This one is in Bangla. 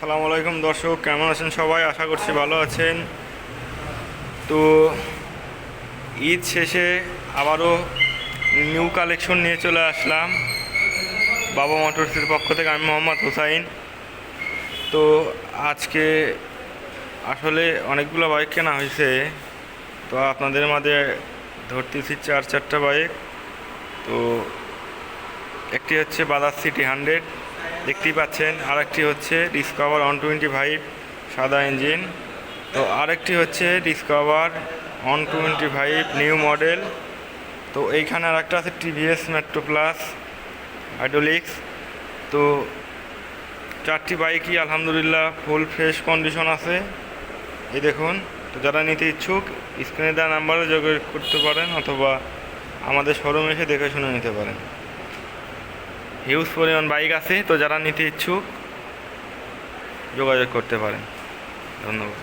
আসসালামু আলাইকুম দর্শক, কেমন আছেন সবাই? আশা করছি ভালো আছেন। তো ঈদ শেষে আবারও নিউ কালেকশন নিয়ে চলে আসলাম বাবা মোটরসের পক্ষ থেকে। আমি মোহাম্মদ হুসাইন। তো আজকে আসলে অনেকগুলো বাইক কেনা হয়েছে, তো আপনাদের মাঝে ধরতেছি চারটা বাইক। তো একটি হচ্ছে বাজাজ সিটি 100 দেখতেই পাচ্ছেন, আরেকটি হচ্ছে ডিসকভার 125 সাদা ইঞ্জিন। তো আরেকটি হচ্ছে ডিসকভার 125 নিউ মডেল। তো এইখানে আরেকটা আছে টিভিএস মেট্রো প্লাস হাইড্রোলিক্স। তো চারটি বাইকই আলহামদুলিল্লাহ ফুল ফ্রেশ কন্ডিশন আছে, এই দেখুন। তো যারা নিতে ইচ্ছুক স্ক্রিনে দেওয়া নাম্বারে যোগাযোগ করতে পারেন, অথবা আমাদের শোরুমে এসে দেখে শুনে নিতে পারেন। হিউজ পরিমাণ বাইক আছে, তো যারা নিতে ইচ্ছুক যোগাযোগ করতে পারেন। ধন্যবাদ।